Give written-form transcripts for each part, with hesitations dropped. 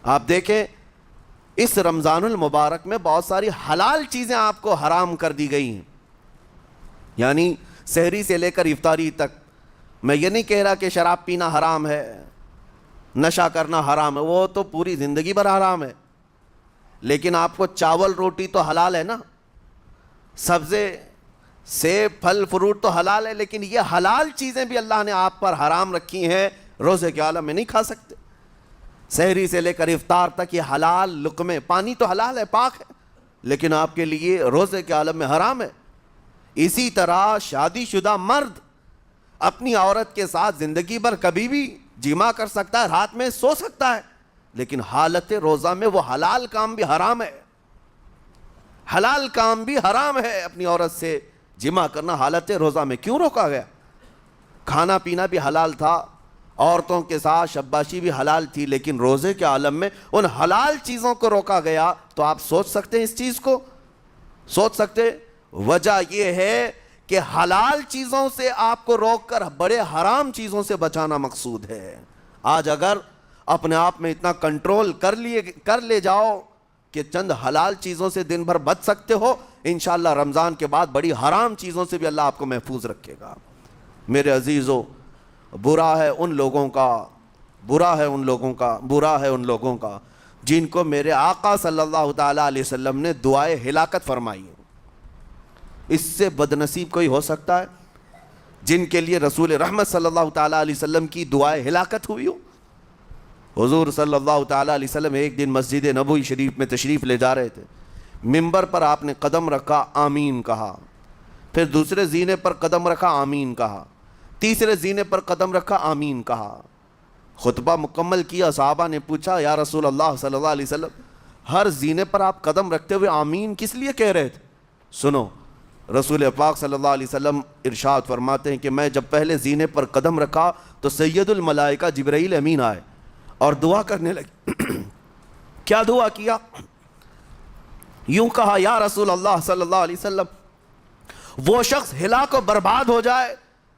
آپ دیکھیں اس رمضان المبارک میں بہت ساری حلال چیزیں آپ کو حرام کر دی گئی ہیں، یعنی سحری سے لے کر افطاری تک۔ میں یہ نہیں کہہ رہا کہ شراب پینا حرام ہے، نشہ کرنا حرام ہے، وہ تو پوری زندگی بھر حرام ہے، لیکن آپ کو چاول روٹی تو حلال ہے نا، سبزے سیب پھل فروٹ تو حلال ہے، لیکن یہ حلال چیزیں بھی اللہ نے آپ پر حرام رکھی ہیں، روزے کے عالم میں نہیں کھا سکتے۔ سحری سے لے کر افطار تک یہ حلال لقمے، پانی تو حلال ہے، پاک ہے، لیکن آپ کے لیے روزے کے عالم میں حرام ہے۔ اسی طرح شادی شدہ مرد اپنی عورت کے ساتھ زندگی بھر کبھی بھی جمع کر سکتا ہے، رات میں سو سکتا ہے، لیکن حالت روزہ میں وہ حلال کام بھی حرام ہے، حلال کام بھی حرام ہے، اپنی عورت سے جمع کرنا حالت روزہ میں کیوں روکا گیا؟ کھانا پینا بھی حلال تھا، عورتوں کے ساتھ شباشی بھی حلال تھی، لیکن روزے کے عالم میں ان حلال چیزوں کو روکا گیا۔ تو آپ سوچ سکتے ہیں اس چیز کو، سوچ سکتے وجہ یہ ہے کہ حلال چیزوں سے آپ کو روک کر بڑے حرام چیزوں سے بچانا مقصود ہے۔ آج اگر اپنے آپ میں اتنا کنٹرول کر لے جاؤ کہ چند حلال چیزوں سے دن بھر بچ سکتے ہو، انشاءاللہ رمضان کے بعد بڑی حرام چیزوں سے بھی اللہ آپ کو محفوظ رکھے گا۔ میرے عزیزو، برا ہے ان لوگوں کا جن کو میرے آقا صلی اللہ تعالیٰ علیہ وسلم نے دعائے ہلاکت فرمائی ہے۔ اس سے بدنصیب کوئی ہو سکتا ہے جن کے لیے رسول رحمت صلی اللہ تعالیٰ علیہ وسلم کی دعائے ہلاکت ہوئی ہو؟ حضور صلی اللہ تعالیٰ علیہ وسلم ایک دن مسجد نبوی شریف میں تشریف لے جا رہے تھے، منبر پر آپ نے قدم رکھا، آمین کہا، پھر دوسرے زینے پر قدم رکھا، آمین کہا، تیسرے زینے پر قدم رکھا، آمین کہا۔ خطبہ مکمل کیا، صحابہ نے پوچھا یا رسول اللہ صلی اللہ علیہ وسلم ہر زینے پر آپ قدم رکھتے ہوئے آمین کس لیے کہہ رہے تھے؟ سنو، رسول پاک صلی اللہ علیہ وسلم ارشاد فرماتے ہیں کہ میں جب پہلے زینے پر قدم رکھا تو سید الملائکہ جبرائیل امین آئے اور دعا کرنے لگے۔ کیا دعا کیا؟ یوں کہا، یا رسول اللہ صلی اللہ علیہ وسلم وہ شخص ہلاک و برباد ہو جائے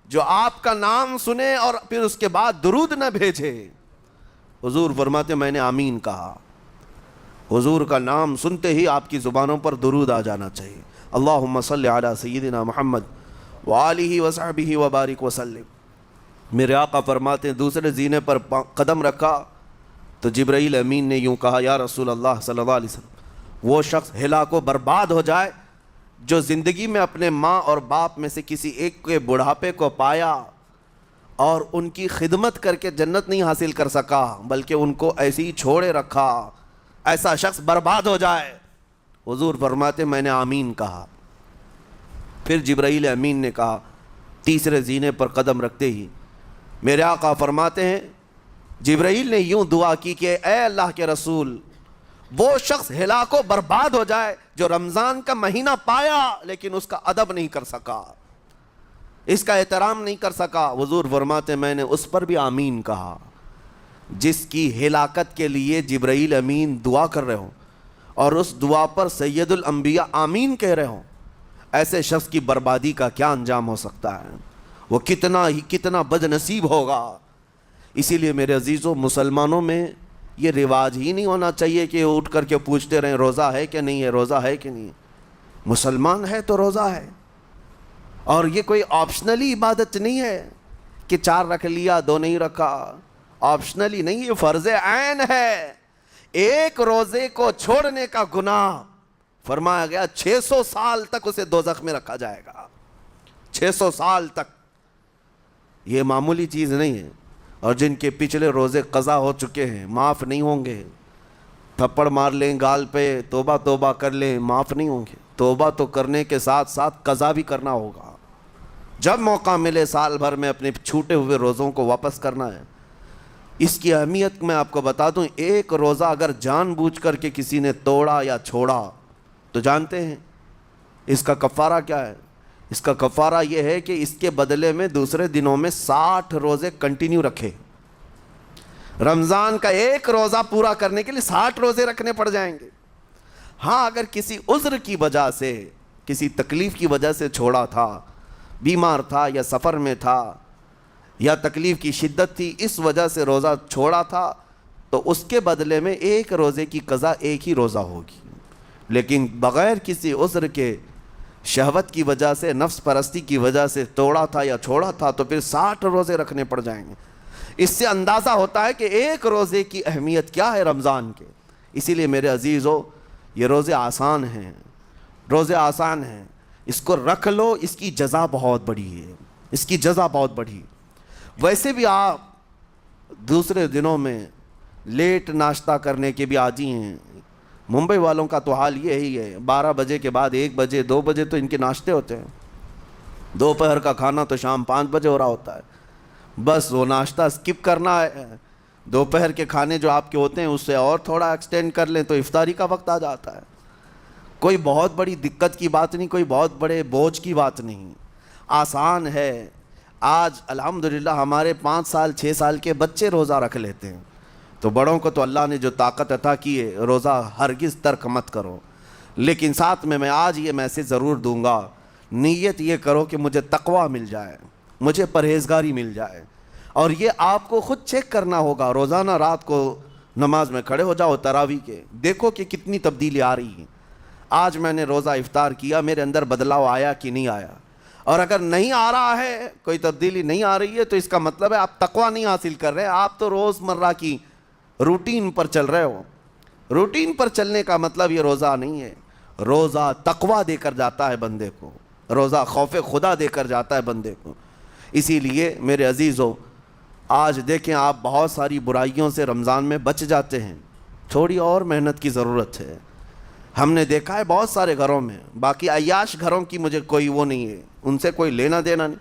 جو آپ کا نام سنے اور پھر اس کے بعد درود نہ بھیجے۔ حضور فرماتے میں نے آمین کہا۔ حضور کا نام سنتے ہی آپ کی زبانوں پر درود آ جانا چاہیے، اللہم صلی علی سیدنا محمد وآلہ وصحبہ وبارک وسلم۔ میرے آقا فرماتے ہیں دوسرے زینے پر قدم رکھا تو جبرائیل امین نے یوں کہا، یا رسول اللہ صلی اللہ علیہ وسلم وہ شخص ہلاک و برباد ہو جائے جو زندگی میں اپنے ماں اور باپ میں سے کسی ایک کے بڑھاپے کو پایا اور ان کی خدمت کر کے جنت نہیں حاصل کر سکا بلکہ ان کو ایسے ہی چھوڑے رکھا، ایسا شخص برباد ہو جائے۔ حضور فرماتے میں نے آمین کہا۔ پھر جبرائیل امین نے کہا، تیسرے زینے پر قدم رکھتے ہی میرے آقا فرماتے ہیں جبرائیل نے یوں دعا کی کہ اے اللہ کے رسول وہ شخص ہلاک و برباد ہو جائے جو رمضان کا مہینہ پایا لیکن اس کا ادب نہیں کر سکا، اس کا احترام نہیں کر سکا۔ حضور فرماتے میں نے اس پر بھی آمین کہا۔ جس کی ہلاکت کے لیے جبرائیل امین دعا کر رہے ہوں اور اس دعا پر سید الانبیاء آمین کہہ رہے ہوں، ایسے شخص کی بربادی کا کیا انجام ہو سکتا ہے؟ وہ کتنا بد نصیب ہوگا۔ اسی لیے میرے عزیزوں، مسلمانوں میں یہ رواج ہی نہیں ہونا چاہیے کہ اٹھ کر کے پوچھتے رہیں روزہ ہے کہ نہیں ہے، روزہ ہے کہ نہیں ہے۔ مسلمان ہے تو روزہ ہے، اور یہ کوئی آپشنلی عبادت نہیں ہے کہ 4 رکھ لیا 2 نہیں رکھا، آپشنلی نہیں، یہ فرض عین ہے۔ ایک روزے کو چھوڑنے کا گناہ فرمایا گیا 600 سال تک اسے دوزخ میں رکھا جائے گا، 600 سال تک۔ یہ معمولی چیز نہیں ہے، اور جن کے پچھلے روزے قضا ہو چکے ہیں معاف نہیں ہوں گے۔ تھپڑ مار لیں گال پہ، توبہ توبہ کر لیں، معاف نہیں ہوں گے۔ توبہ تو کرنے کے ساتھ ساتھ قضا بھی کرنا ہوگا۔ جب موقع ملے سال بھر میں اپنے چھوٹے ہوئے روزوں کو واپس کرنا ہے۔ اس کی اہمیت میں آپ کو بتا دوں، ایک روزہ اگر جان بوجھ کر کے کسی نے توڑا یا چھوڑا تو جانتے ہیں اس کا کفارہ کیا ہے؟ اس کا کفارہ یہ ہے کہ اس کے بدلے میں دوسرے دنوں میں 60 روزے کنٹینیو رکھے۔ رمضان کا ایک روزہ پورا کرنے کے لیے 60 روزے رکھنے پڑ جائیں گے۔ ہاں، اگر کسی عذر کی وجہ سے، کسی تکلیف کی وجہ سے چھوڑا تھا، بیمار تھا یا سفر میں تھا یا تکلیف کی شدت تھی، اس وجہ سے روزہ چھوڑا تھا، تو اس کے بدلے میں ایک روزے کی قضا ایک ہی روزہ ہوگی. لیکن بغیر کسی عذر کے شہوت کی وجہ سے, نفس پرستی کی وجہ سے توڑا تھا یا چھوڑا تھا تو پھر 60 روزے رکھنے پڑ جائیں گے. اس سے اندازہ ہوتا ہے کہ ایک روزے کی اہمیت کیا ہے رمضان کے. اسی لیے میرے عزیزو, یہ روزے آسان ہیں, روزے آسان ہیں, اس کو رکھ لو, اس کی جزا بہت بڑی ہے, اس کی جزا بہت بڑی. ویسے بھی آپ دوسرے دنوں میں لیٹ ناشتہ کرنے کے بھی عادی ہیں. ممبئی والوں کا تو حال یہی ہے, 12 بجے کے بعد 1 بجے 2 بجے تو ان کے ناشتے ہوتے ہیں. دوپہر کا کھانا تو شام 5 بجے ہو رہا ہوتا ہے. بس وہ ناشتہ اسکپ کرنا ہے, دوپہر کے کھانے جو آپ کے ہوتے ہیں اس سے اور تھوڑا ایکسٹینڈ کر لیں تو افطاری کا وقت آ جاتا ہے. کوئی بہت بڑی دقت کی بات نہیں, کوئی بہت بڑے بوجھ کی بات نہیں, آسان ہے. آج الحمدللہ ہمارے 5 سال 6 سال کے بچے روزہ رکھ لیتے ہیں, تو بڑوں کو تو اللہ نے جو طاقت عطا کی ہے, روزہ ہرگز ترک مت کرو. لیکن ساتھ میں آج یہ میسیج ضرور دوں گا, نیت یہ کرو کہ مجھے تقویٰ مل جائے, مجھے پرہیزگاری مل جائے. اور یہ آپ کو خود چیک کرنا ہوگا. روزانہ رات کو نماز میں کھڑے ہو جاؤ تراویح کے, دیکھو کہ کتنی تبدیلی آ رہی ہے. آج میں نے روزہ افطار کیا, میرے اندر بدلاؤ آیا کہ نہیں آیا؟ اور اگر نہیں آ رہا ہے, کوئی تبدیلی نہیں آ رہی ہے, تو اس کا مطلب ہے آپ تقویٰ نہیں حاصل کر رہے, آپ تو روز مرہ کی روٹین پر چل رہے ہو. روٹین پر چلنے کا مطلب یہ روزہ نہیں ہے. روزہ تقویٰ دے کر جاتا ہے بندے کو, روزہ خوف خدا دے کر جاتا ہے بندے کو. اسی لیے میرے عزیزو, آج دیکھیں آپ بہت ساری برائیوں سے رمضان میں بچ جاتے ہیں. تھوڑی اور محنت کی ضرورت ہے. ہم نے دیکھا ہے بہت سارے گھروں میں, باقی عیاش گھروں کی مجھے کوئی وہ نہیں ہے, ان سے کوئی لینا دینا نہیں,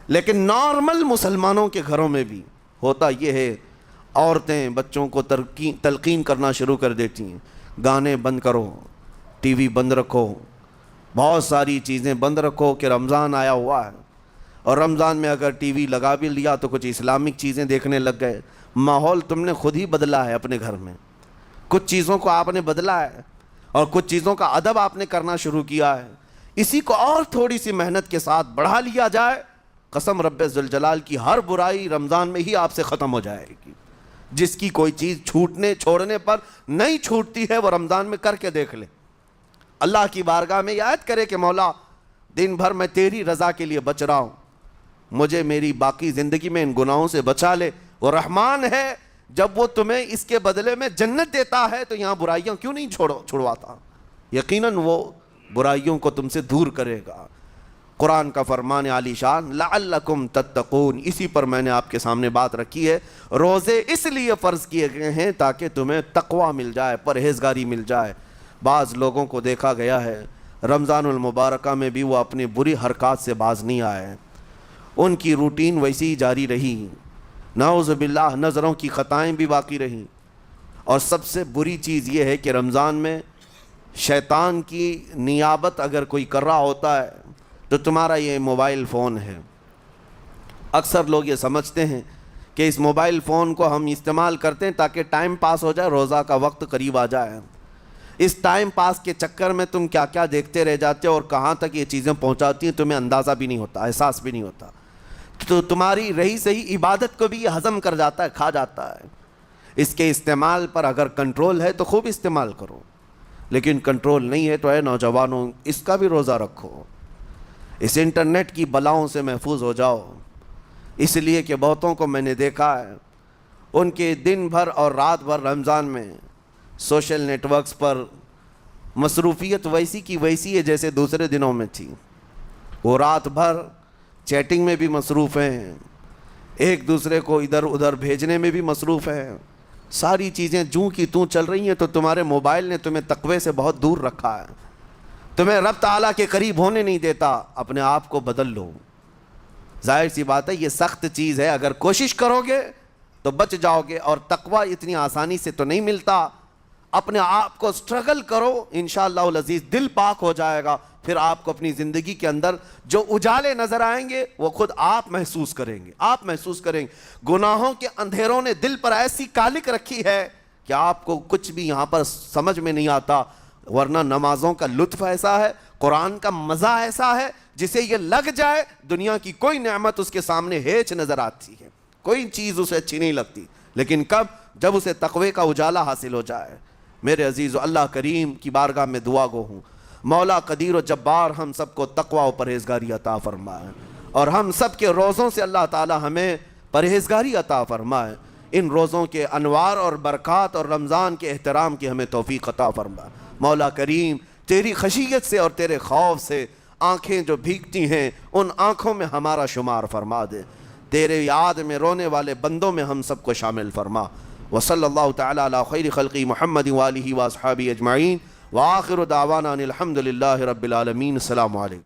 لیکن نارمل مسلمانوں کے گھروں میں بھی ہوتا یہ ہے, عورتیں بچوں کو تلقین کرنا شروع کر دیتی ہیں, گانے بند کرو, ٹی وی بند رکھو, بہت ساری چیزیں بند رکھو کہ رمضان آیا ہوا ہے. اور رمضان میں اگر ٹی وی لگا بھی لیا تو کچھ اسلامک چیزیں دیکھنے لگ گئے. ماحول تم نے خود ہی بدلا ہے اپنے گھر میں, کچھ چیزوں کو آپ نے بدلا ہے اور کچھ چیزوں کا ادب آپ نے کرنا شروع کیا ہے. اسی کو اور تھوڑی سی محنت کے ساتھ بڑھا لیا جائے, قسم رب ذوالجلال کی, ہر برائی رمضان میں ہی آپ سے ختم ہو جائے گی. جس کی کوئی چیز چھوڑنے پر نہیں چھوٹتی ہے وہ رمضان میں کر کے دیکھ لے. اللہ کی بارگاہ میں یاد کرے کہ مولا دن بھر میں تیری رضا کے لیے بچ رہا ہوں, مجھے میری باقی زندگی میں ان گناہوں سے بچا لے. وہ رحمان ہے, جب وہ تمہیں اس کے بدلے میں جنت دیتا ہے تو یہاں برائیاں کیوں نہیں چھڑواتا؟ یقیناً وہ برائیوں کو تم سے دور کرے گا. قرآن کا فرمان عالی شان, لعلکم تتقون, اسی پر میں نے آپ کے سامنے بات رکھی ہے. روزے اس لیے فرض کیے گئے ہیں تاکہ تمہیں تقویٰ مل جائے, پرہیزگاری مل جائے. بعض لوگوں کو دیکھا گیا ہے رمضان المبارکہ میں بھی وہ اپنی بری حرکات سے باز نہیں آئے, ان کی روٹین ویسی ہی جاری رہی. نعوذ باللہ, نظروں کی خطائیں بھی باقی رہیں. اور سب سے بری چیز یہ ہے کہ رمضان میں شیطان کی نیابت اگر کوئی کر رہا ہوتا ہے تو تمہارا یہ موبائل فون ہے. اکثر لوگ یہ سمجھتے ہیں کہ اس موبائل فون کو ہم استعمال کرتے ہیں تاکہ ٹائم پاس ہو جائے, روزہ کا وقت قریب آ جائے. اس ٹائم پاس کے چکر میں تم کیا کیا دیکھتے رہ جاتے ہو اور کہاں تک یہ چیزیں پہنچاتی ہیں تمہیں اندازہ بھی نہیں ہوتا, احساس بھی نہیں ہوتا. تو تمہاری رہی صحیح عبادت کو بھی یہ ہضم کر جاتا ہے, کھا جاتا ہے. اس کے استعمال پر اگر کنٹرول ہے تو خوب استعمال کرو, لیکن کنٹرول نہیں ہے تو اے نوجوانوں اس کا بھی روزہ رکھو. اس انٹرنیٹ کی بلاؤں سے محفوظ ہو جاؤ. اس لیے کہ بہتوں کو میں نے دیکھا ہے ان کے دن بھر اور رات بھر رمضان میں سوشل نیٹ ورکس پر مصروفیت ویسی کی ویسی ہے جیسے دوسرے دنوں میں تھی. وہ رات بھر چیٹنگ میں بھی مصروف ہیں, ایک دوسرے کو ادھر ادھر بھیجنے میں بھی مصروف ہیں. ساری چیزیں جوں کی توں چل رہی ہیں. تو تمہارے موبائل نے تمہیں تقوی سے بہت دور رکھا ہے, تمہیں رب تعالیٰ کے قریب ہونے نہیں دیتا. اپنے آپ کو بدل لو. ظاہر سی بات ہے یہ سخت چیز ہے, اگر کوشش کرو گے تو بچ جاؤ گے. اور تقوی اتنی آسانی سے تو نہیں ملتا, اپنے آپ کو سٹرگل کرو, انشاءاللہ العزیز دل پاک ہو جائے گا. پھر آپ کو اپنی زندگی کے اندر جو اجالے نظر آئیں گے وہ خود آپ محسوس کریں گے, آپ محسوس کریں گے. گناہوں کے اندھیروں نے دل پر ایسی کالک رکھی ہے کہ آپ کو کچھ بھی یہاں پر سمجھ میں نہیں آتا. ورنہ نمازوں کا لطف ایسا ہے, قرآن کا مزہ ایسا ہے, جسے یہ لگ جائے دنیا کی کوئی نعمت اس کے سامنے ہیچ نظر آتی ہے, کوئی چیز اسے اچھی نہیں لگتی. لیکن کب جب اسے تقوی کا اجالا حاصل ہو جائے۔ میرے عزیز اللہ کریم کی بارگاہ میں دعا گو ہوں، مولا قدیر و جبار ہم سب کو تقوی و پرہیزگاری عطا فرمائے، اور ہم سب کے روزوں سے اللہ تعالی ہمیں پرہیزگاری عطا فرمائے۔ ان روزوں کے انوار اور برکات اور رمضان کے احترام کی ہمیں توفیق عطا فرمائے۔ مولا کریم تیری خشیت سے اور تیرے خوف سے آنکھیں جو بھیگتی ہیں ان آنکھوں میں ہمارا شمار فرما دے، تیرے یاد میں رونے والے بندوں میں ہم سب کو شامل فرما۔ وصلی اللہ تعالی علی خیر خلقی محمد وآلہ واصحابہ اجمعین، وآخر دعوانا ان الحمد للہ رب العالمین۔ السلام علیکم۔